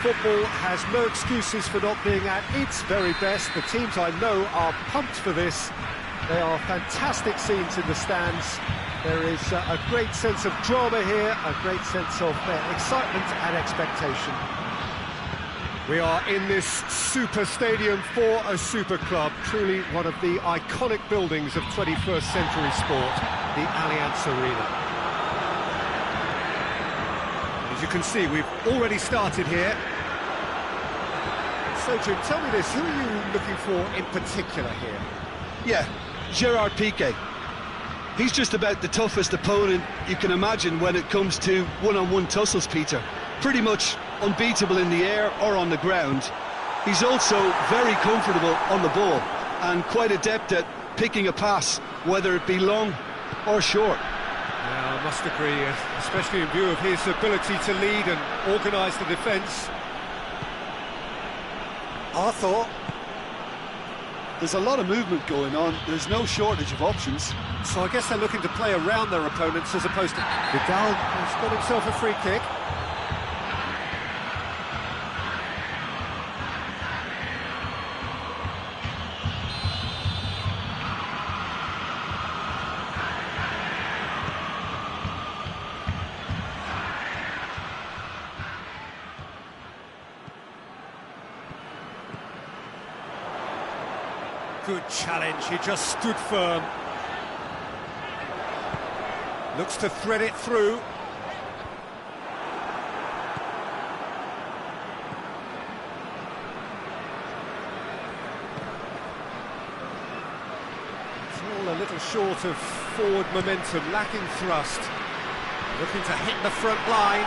Football has no excuses for not being at its very best. The teams I know are pumped for this. They are fantastic scenes in the stands. There is a great sense of drama here, a great sense of excitement and expectation. We are in this super stadium for a super club, truly one of the iconic buildings of 21st century sport, the Allianz Arena. As you can see, we've already started here. So, Jim, tell me this, who are you looking for in particular here? Yeah, Gerard Piqué. He's just about the toughest opponent you can imagine when it comes to one-on-one tussles, Peter. Pretty much unbeatable in the air or on the ground. He's also very comfortable on the ball and quite adept at picking a pass, whether it be long or short. Yeah, I must agree, especially in view of his ability to lead and organise the defence. Arthur. There's a lot of movement going on. There's no shortage of options. So I guess they're looking to play around their opponents as opposed to... Vidal has got himself a free kick. Good challenge, he just stood firm. Looks to thread it through. It's all a little short of forward momentum, lacking thrust. Looking to hit the front line.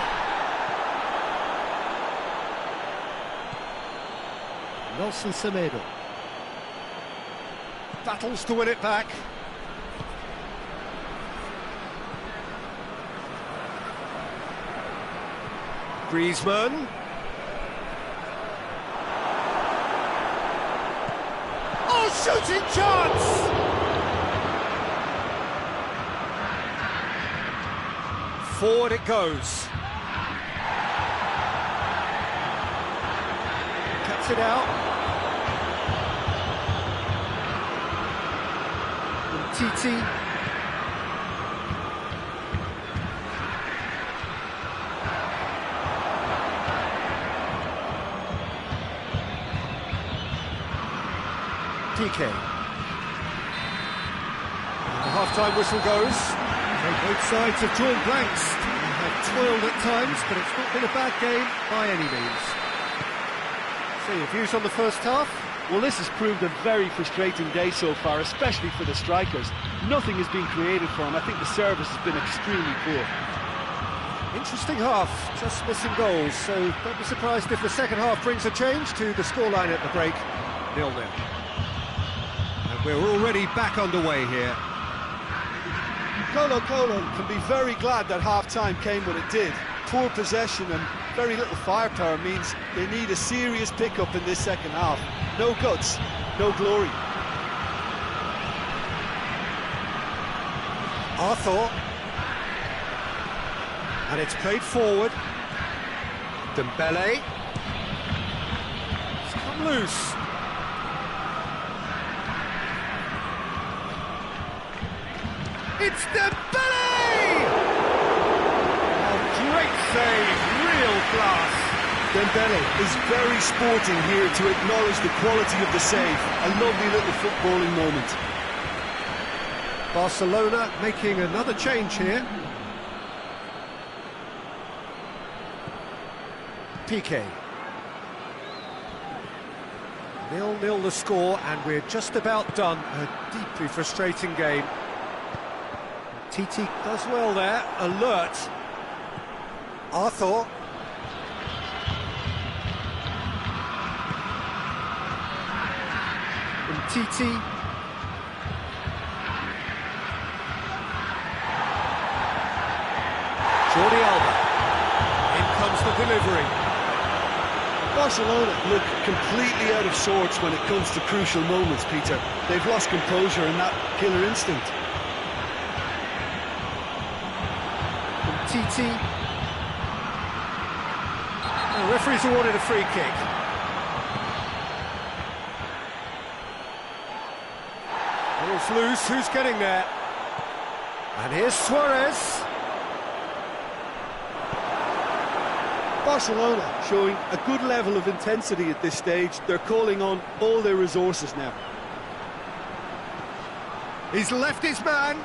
Nelson Semedo. Battles to win it back. Griezmann. Oh, shooting chance! Forward it goes. Cuts it out. Titi. PK. The half-time whistle goes. Both sides have drawn blanks. They have toiled at times, but it's not been a bad game by any means. So your views on the first half? Well, this has proved a very frustrating day so far, especially for the strikers. Nothing has been created for them. I think the service has been extremely poor. Interesting half, just missing goals, so don't be surprised if the second half brings a change to the scoreline at the break, 0-0. And we're already back underway here. Colo can be very glad that half-time came when it did. Poor possession and very little firepower means they need a serious pick-up in this second half. No guts, no glory. Arthur. And it's played forward. Dembele. It's come loose. It's Dembele! Oh, great save, real class. Dembele is very sporting here to acknowledge the quality of the save. A lovely little footballing moment. Barcelona making another change here. Piqué. 0-0 the score, and we're just about done. A deeply frustrating game. Titi does well there, alert. Arthur. Titi. Jordi Alba. In comes the delivery. Barcelona look completely out of sorts when it comes to crucial moments, Peter. They've lost composure and that killer instinct. Titi. A Referee's awarded a free kick. Ball's loose, who's getting there? And here's Suarez. Barcelona showing a good level of intensity at this stage. They're calling on all their resources now. He's left his man.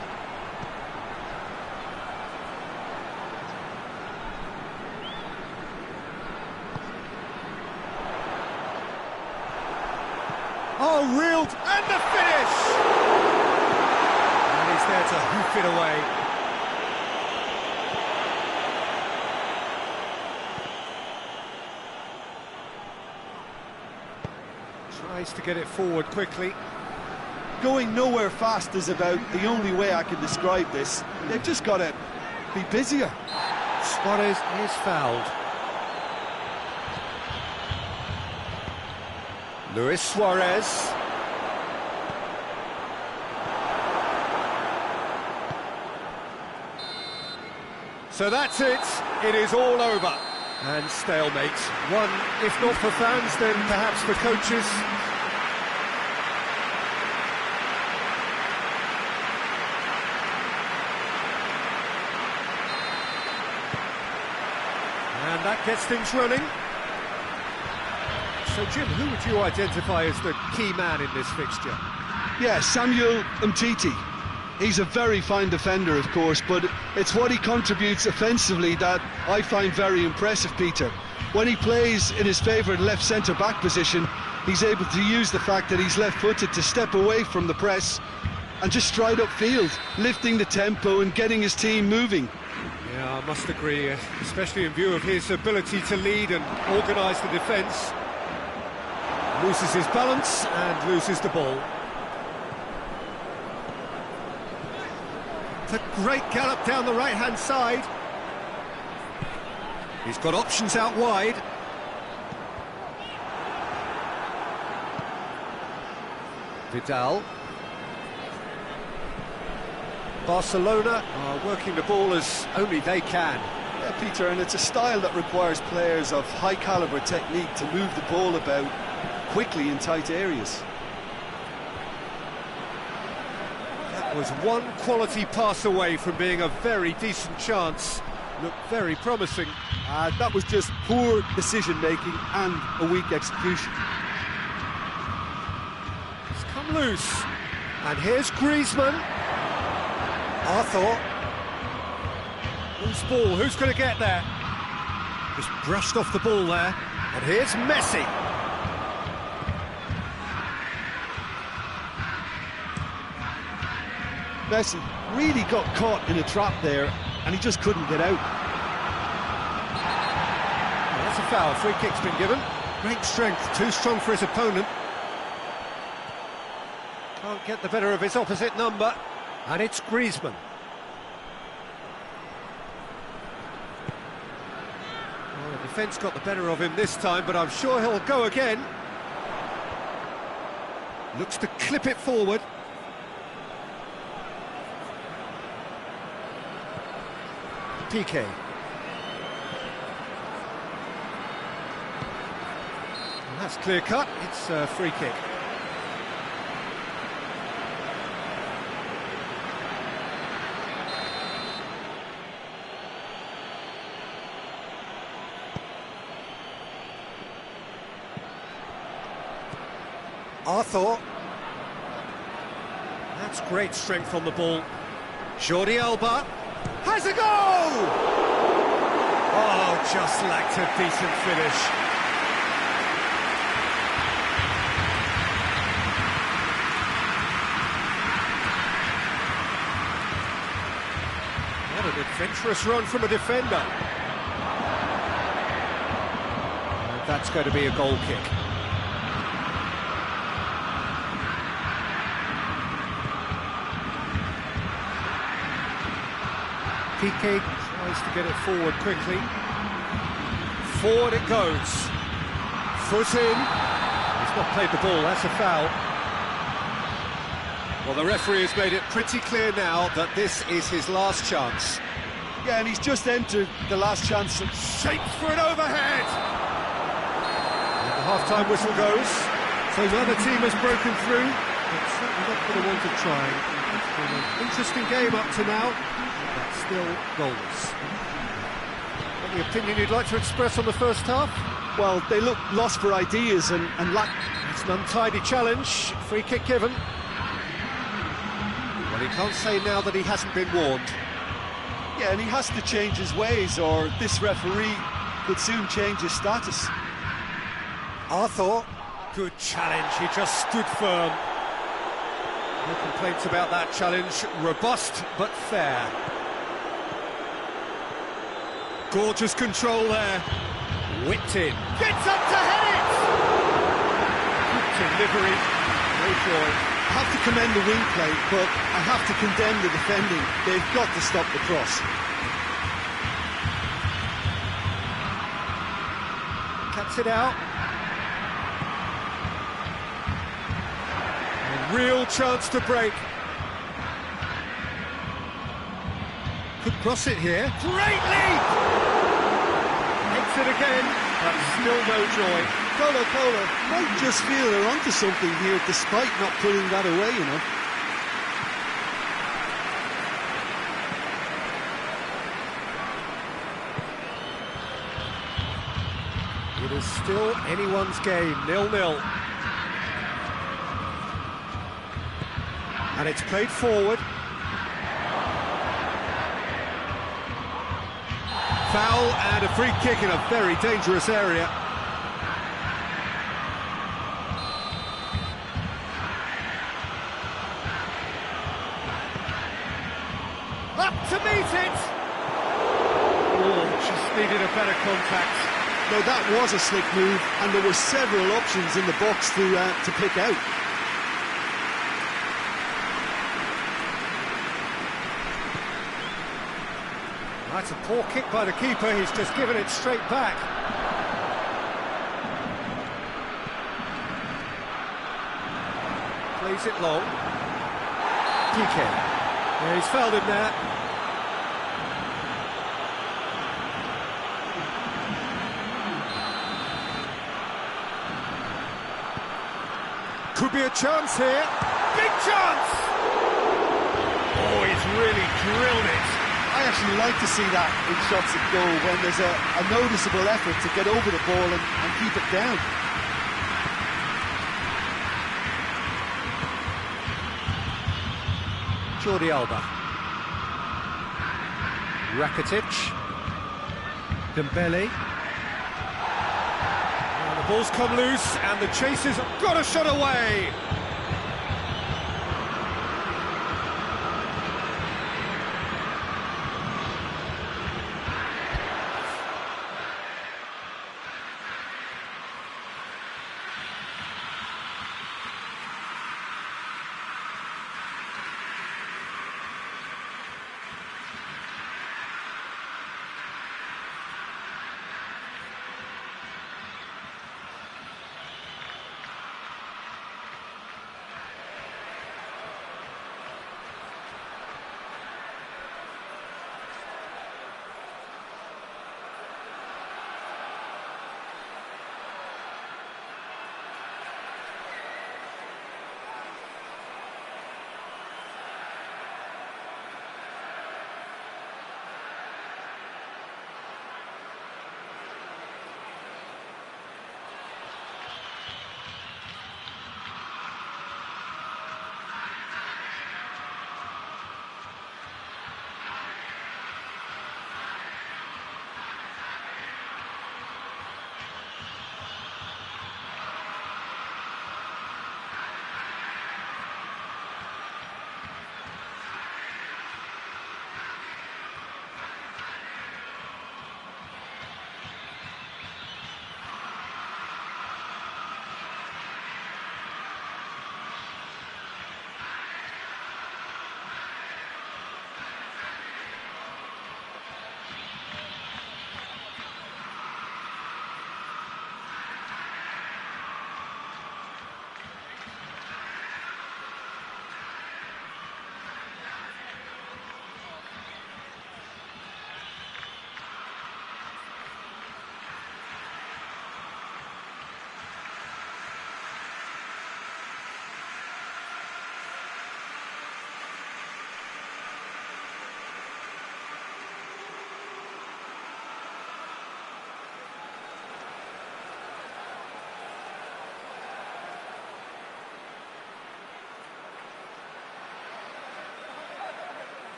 Oh, reeled, and the finish! And he's there to hoof it away. Tries to get it forward quickly. Going nowhere fast is about the only way I can describe this. They've just got to be busier. Suarez is fouled. Luis Suarez. So that's it. It is all over. And stalemate. One, if not for fans, then perhaps for coaches. And that gets things running. So, Jim, who would you identify as the key man in this fixture? Yeah, Samuel Umtiti. He's a very fine defender, of course, but it's what he contributes offensively that I find very impressive, Peter. When he plays in his favourite left centre-back position, he's able to use the fact that he's left-footed to step away from the press and just stride upfield, lifting the tempo and getting his team moving. Yeah, I must agree, especially in view of his ability to lead and organise the defence. Loses his balance and loses the ball. It's a great gallop down the right-hand side. He's got options out wide. Vidal. Barcelona are working the ball as only they can. Yeah, Peter, and it's a style that requires players of high-calibre technique to move the ball about quickly in tight areas. That was one quality pass away from being a very decent chance. Looked very promising. That was just poor decision-making and a weak execution. It's come loose. And here's Griezmann. Arthur. Loose ball, who's going to get there? Just brushed off the ball there. And here's Messi. Messi really got caught in a trap there, and he just couldn't get out. Well, that's a foul. Free kick's been given. Great strength, too strong for his opponent. Can't get the better of his opposite number. And it's Griezmann. Well, the defence got the better of him this time, but I'm sure he'll go again. Looks to clip it forward. Piqué. And that's clear cut, it's a free kick. Arthur. That's great strength on the ball. Jordi Alba. Has a goal! Oh, just lacked a decent finish. What an adventurous run from a defender. And that's going to be a goal kick. Piqué tries to get it forward quickly. Forward it goes. Foot in. He's not played the ball, that's a foul. Well, the referee has made it pretty clear now that this is his last chance. Yeah, and he's just entered the last chance. Shapes for an overhead! half-time whistle goes. So neither team has broken through. It's certainly not for the want of trying. It's been an interesting game up to now, but still goalless. Any opinion you'd like to express on the first half? Well, they look lost for ideas and lack... It's an untidy challenge, free kick given. Well, he can't say now that he hasn't been warned. Yeah, and he has to change his ways, or this referee could soon change his status. Arthur, good challenge, he just stood firm. No complaints about that challenge, robust but fair. Gorgeous control there, whipped in, gets up to head it! Good delivery, no joy. I have to commend the wing play, but I have to condemn the defending. They've got to stop the cross. Cuts it out. A real chance to break. Could cross it here. Great leap! Hits it again, but still no joy. Colo might just feel they're onto something here, despite not putting that away, you know. It is still anyone's game, 0-0. And it's played forward. Foul and a free kick in a very dangerous area. Up to meet it! Oh, just needed a better contact. No, that was a slick move, and there were several options in the box to pick out. That's a poor kick by the keeper, he's just given it straight back. Plays it long. PK. Yeah, he's fouled him there. Could be a chance here. Big chance! Oh, he's really drilled it. I actually like to see that in shots at goal, when there's a noticeable effort to get over the ball and keep it down. Jordi Alba. Rakitic. Dembele. And the ball's come loose, and the chasers have got a shot away.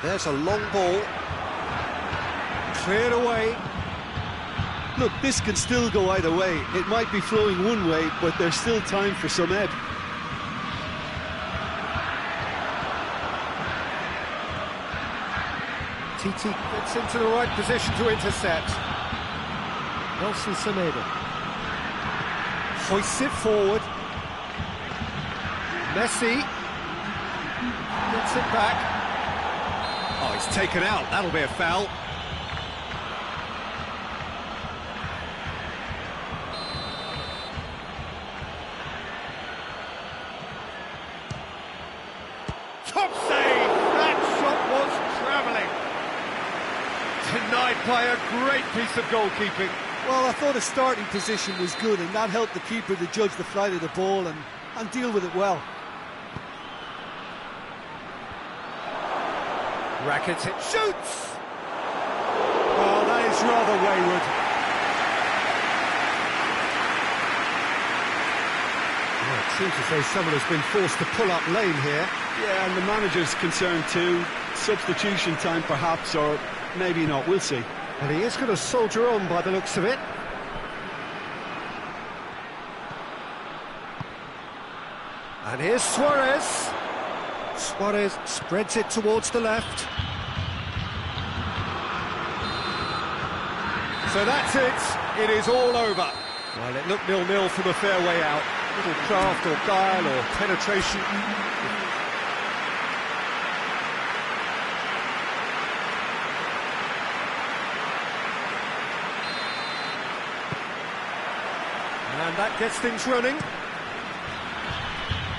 There's a long ball. Cleared away. Look, this can still go either way. It might be flowing one way, but there's still time for some ebb. TT gets into the right position to intercept. Nelson Semedo hoists it forward. Messi gets it back. Oh, he's taken out. That'll be a foul. Top save! That shot was travelling. Denied by a great piece of goalkeeping. Well, I thought his starting position was good, and that helped the keeper to judge the flight of the ball and deal with it well. Rakitic shoots! Oh, that is rather wayward. Well, it seems as though someone has been forced to pull up lane here. Yeah, and the manager's concerned too. Substitution time perhaps, or maybe not, we'll see. And he is going to soldier on by the looks of it. And here's Suarez. Suarez spreads it towards the left. So that's it. It is all over. Well, it looked 0-0 from a fair way out. Little craft or guile or penetration. And that gets things running.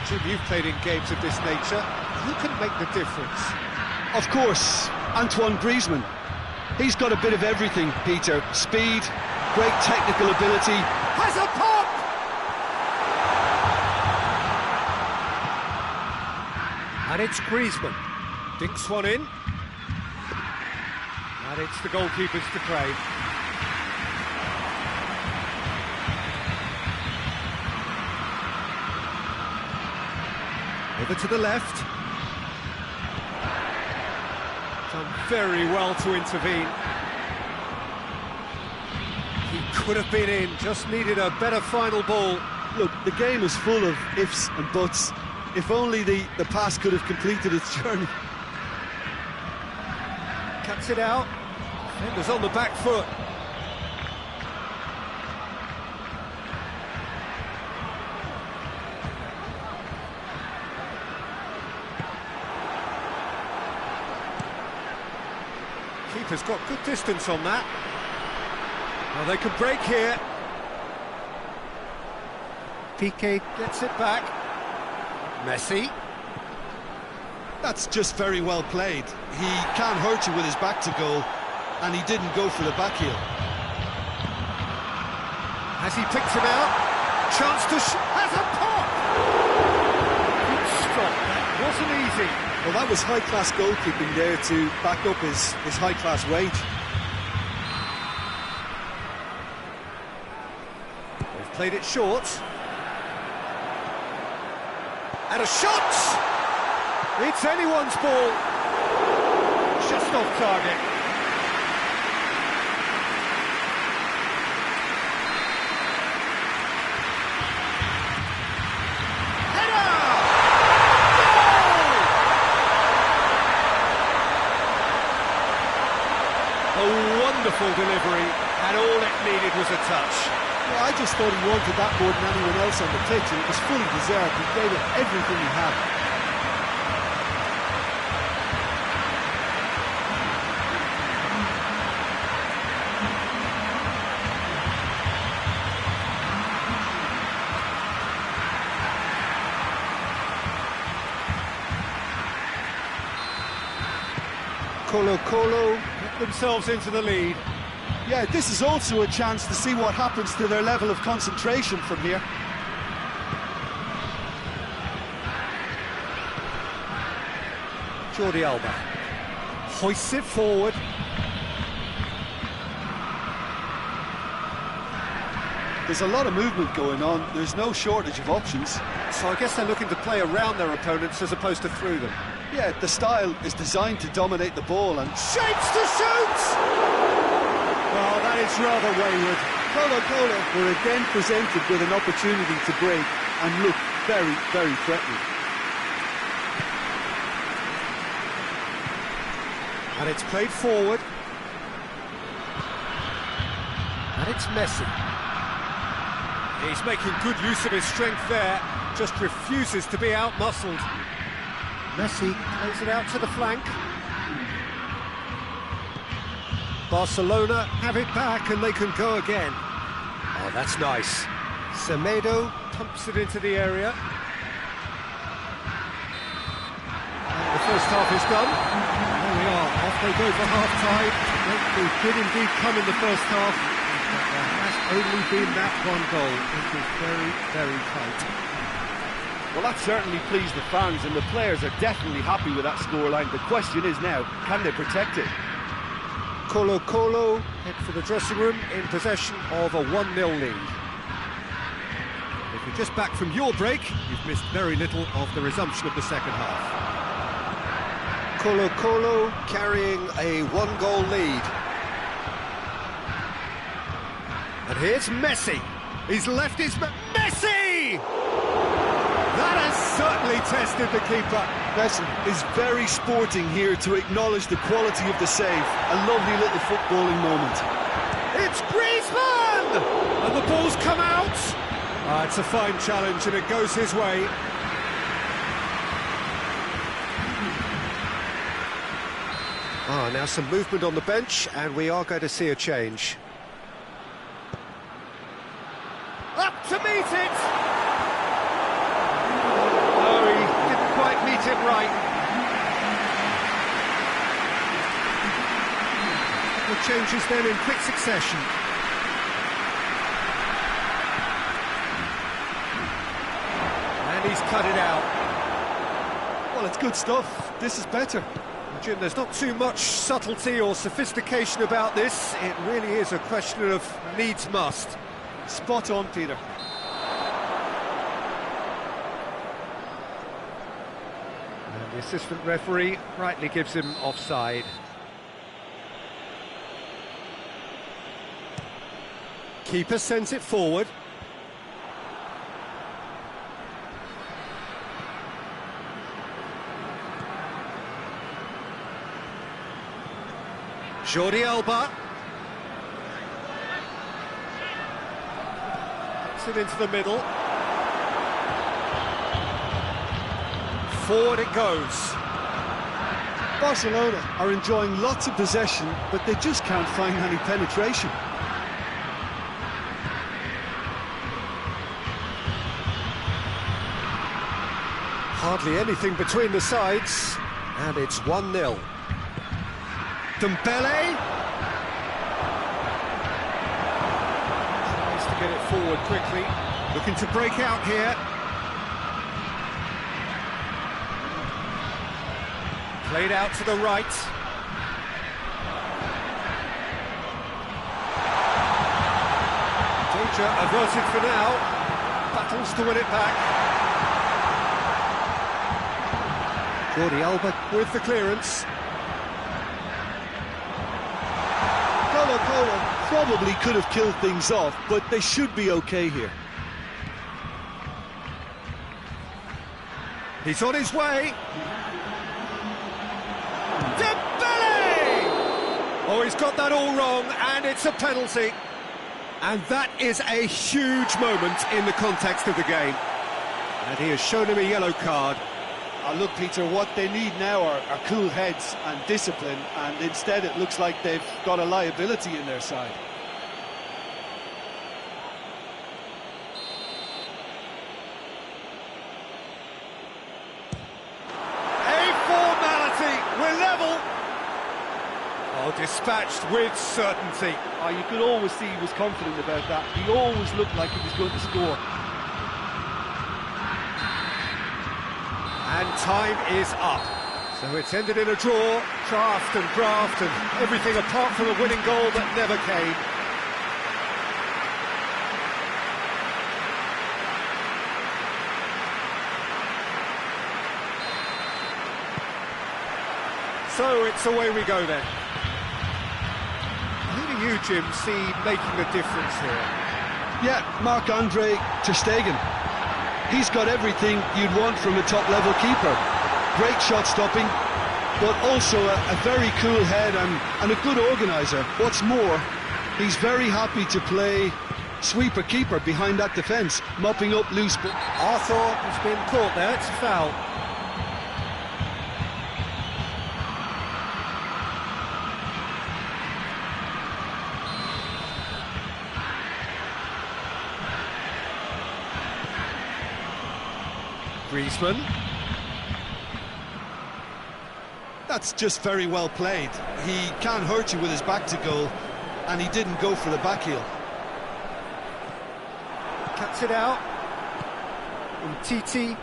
Jim, you've played in games of this nature. Who can make the difference? Of course, Antoine Griezmann. He's got a bit of everything, Peter. Speed, great technical ability. Has a pop! And it's Griezmann. Dinks one in. And it's the goalkeepers to play. Over to the left. Done very well to intervene. He could have been in, just needed a better final ball. Look, the game is full of ifs and buts. If only the pass could have completed its journey. Cuts it out. Defender's on the back foot. Keeper's got good distance on that. Well, they could break here. Piqué gets it back. Messi. That's just very well played. He can't hurt you with his back to goal, and he didn't go for the back heel. Has he picked him out? Chance to has a pop! Good stop, that wasn't easy. Well, that was high-class goalkeeping there to back up his high-class wage. They've played it short. And a shot! It's anyone's ball. Just off target. Header! Goal! A wonderful delivery, and all it needed was a touch. Well, I just thought he wanted that more than anyone else on the pitch, and it was fully deserved. He gave it everything he had. Colo get themselves into the lead. Yeah, this is also a chance to see what happens to their level of concentration from here. Jordi Alba hoists it forward. There's a lot of movement going on. There's no shortage of options. So I guess they're looking to play around their opponents as opposed to through them. Yeah, the style is designed to dominate the ball and... Shapes to shoot! Oh, that is rather wayward. Colo were again presented with an opportunity to break and look very, very threatening. And it's played forward. And it's Messi. He's making good use of his strength there, just refuses to be out-muscled. Messi plays it out to the flank. Barcelona have it back and they can go again. Oh, that's nice. Semedo pumps it into the area. And the first half is done. There we are, off they go for half-time. They did indeed come in the first half, but there has only been that one goal. It is very, very tight. Well, that certainly pleased the fans, and the players are definitely happy with that scoreline. The question is now, can they protect it? Colo head for the dressing room in possession of a 1-0 lead. If you're just back from your break, you've missed very little of the resumption of the second half. Colo carrying a 1-goal lead. And here's Messi. He's left his... Messi! That has certainly tested the keeper. Messi is very sporting here to acknowledge the quality of the save. A lovely little footballing moment. It's Griezmann! And the ball's come out. It's a fine challenge and it goes his way. Now some movement on the bench and we are going to see a change. Up to meet it! Meet it right. The changes then in quick succession. And he's cut it out. Well, it's good stuff. This is better. Jim, there's not too much subtlety or sophistication about this. It really is a question of needs must. Spot on, Peter. The assistant referee rightly gives him offside. Keeper sends it forward. Jordi Alba. Puts it into the middle. Forward it goes. Barcelona are enjoying lots of possession, but they just can't find any penetration. Hardly anything between the sides, and it's 1-0. Dembele tries to get it forward quickly, looking to break out here. Played out to the right. Danger averted for now. Battles to win it back. Jordi Alba with the clearance. Colo probably could have killed things off, but they should be okay here. He's on his way. Dembele! Oh, he's got that all wrong, and it's a penalty. And that is a huge moment in the context of the game. And he has shown him a yellow card. Look, Peter, what they need now are cool heads and discipline, and instead it looks like they've got a liability in their side. We're level. Oh, dispatched with certainty. You could always see he was confident about that. He always looked like he was going to score. And time is up. So it's ended in a draw, draft and graft and everything apart from a winning goal that never came. So it's away we go then. Who do you, Jim, see making a difference here? Yeah, Marc-Andre ter Stegen. He's got everything you'd want from a top-level keeper. Great shot stopping, but also a very cool head and a good organiser. What's more, he's very happy to play sweeper-keeper behind that defence, mopping up loose balls. Arthur has been caught there, it's a foul. Griezmann. That's just very well played. He can't hurt you with his back to goal, and he didn't go for the back heel. Cuts it out. Titi.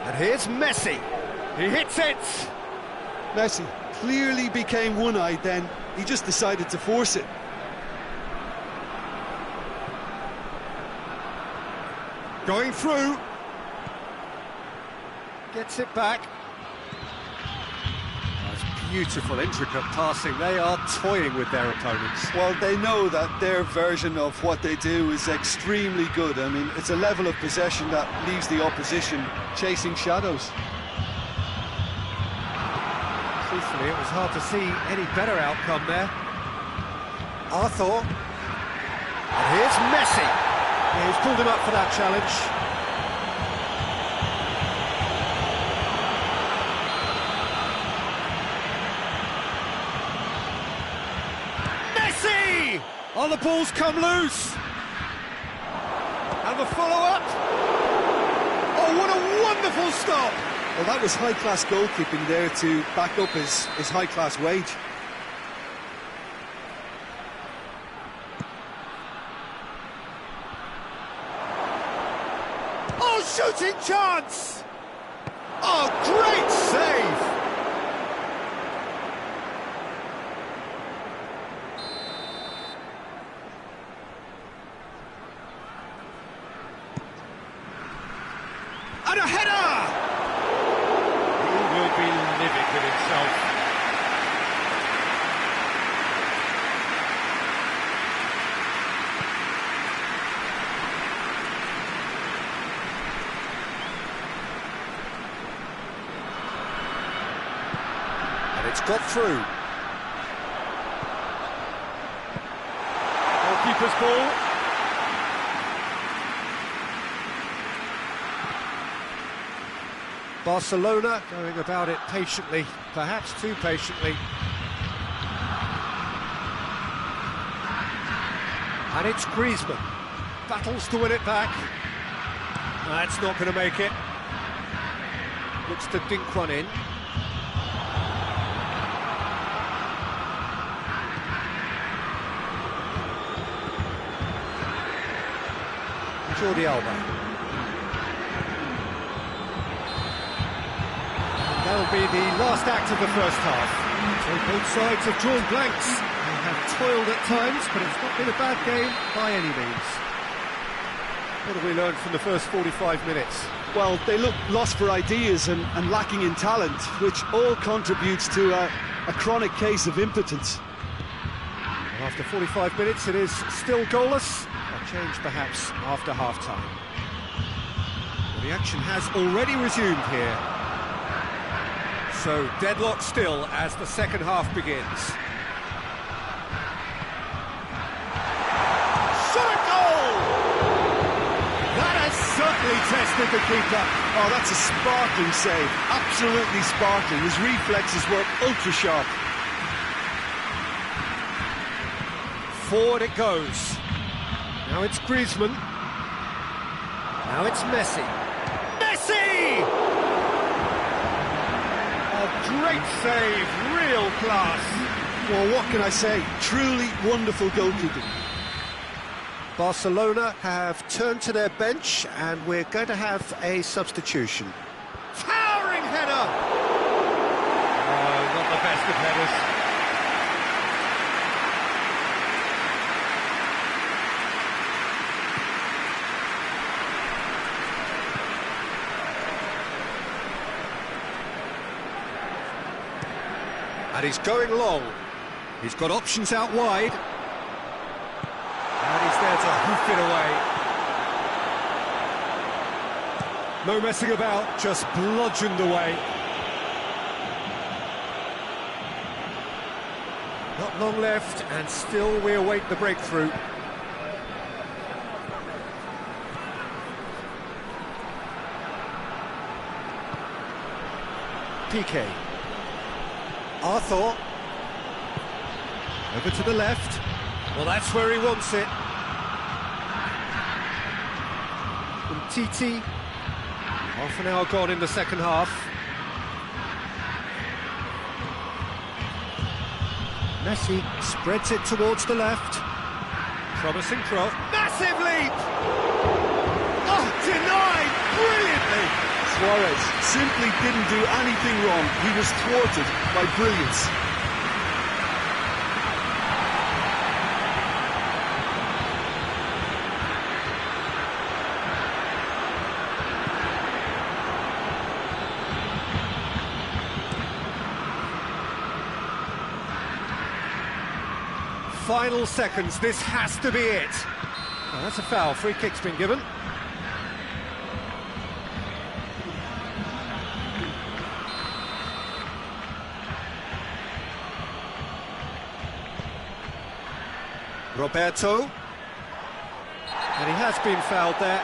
And here's Messi. He hits it. Messi clearly became one-eyed then. He just decided to force it. Going through. Gets it back. That's beautiful, intricate passing. They are toying with their opponents. Well, they know that their version of what they do is extremely good. I mean, it's a level of possession that leaves the opposition chasing shadows. Truthfully, it was hard to see any better outcome there. Arthur. And here's Messi. Yeah, he's pulled him up for that challenge. Messi! Oh, the ball's come loose. And the follow-up. Oh, what a wonderful stop. Well, that was high-class goalkeeping there to back up his high-class wage. Oh, shooting chance! Oh, great save! And a header! He will be livid with himself. It's got through. Goalkeeper's ball. Barcelona going about it patiently, perhaps too patiently. And it's Griezmann. Battles to win it back. That's not going to make it. Looks to dink one in. Jordi Alba. And that'll be the last act of the first half. So both sides have drawn blanks. They have toiled at times, but it's not been a bad game by any means. What have we learned from the first 45 minutes? Well, they look lost for ideas and lacking in talent, which all contributes to a chronic case of impotence. After 45 minutes, it is still goalless. Change perhaps after half-time. Well, the action has already resumed here. So deadlock still as the second half begins. Shot a goal! That has certainly tested the keeper. Oh, that's a sparkling save. Absolutely sparkling. His reflexes were ultra-sharp. Forward it goes. Now it's Griezmann. Now it's Messi. Messi! A great save, real class. Well, what can I say? Truly wonderful goalkeeping. Barcelona have turned to their bench and we're going to have a substitution. Towering header! Oh, not the best of headers. And he's going long. He's got options out wide. And he's there to hoof it away. No messing about, just bludgeoned away. Not long left, and still we await the breakthrough. PK. Arthur. Over to the left. Well, that's where he wants it. And TT. Half an hour gone in the second half. Messi spreads it towards the left. Promising cross. Massive leap! Oh, denied brilliantly! Suarez simply didn't do anything wrong. He was thwarted by brilliance. Final seconds, this has to be it. Oh, that's a foul, free kick's been given. Roberto. And he has been fouled there.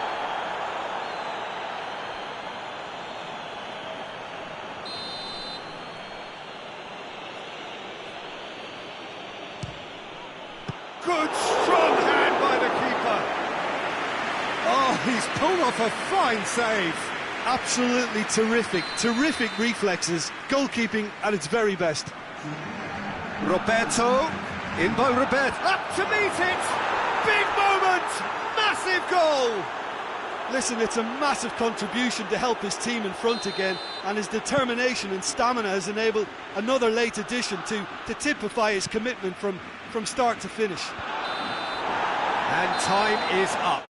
Good, strong hand by the keeper. Oh, he's pulled off a fine save. Absolutely terrific, terrific reflexes. Goalkeeping at its very best. Roberto, in by Roberto, up to meet it! Big moment! Massive goal! Listen, it's a massive contribution to help his team in front again, and his determination and stamina has enabled another late addition to typify his commitment from start to finish. And time is up.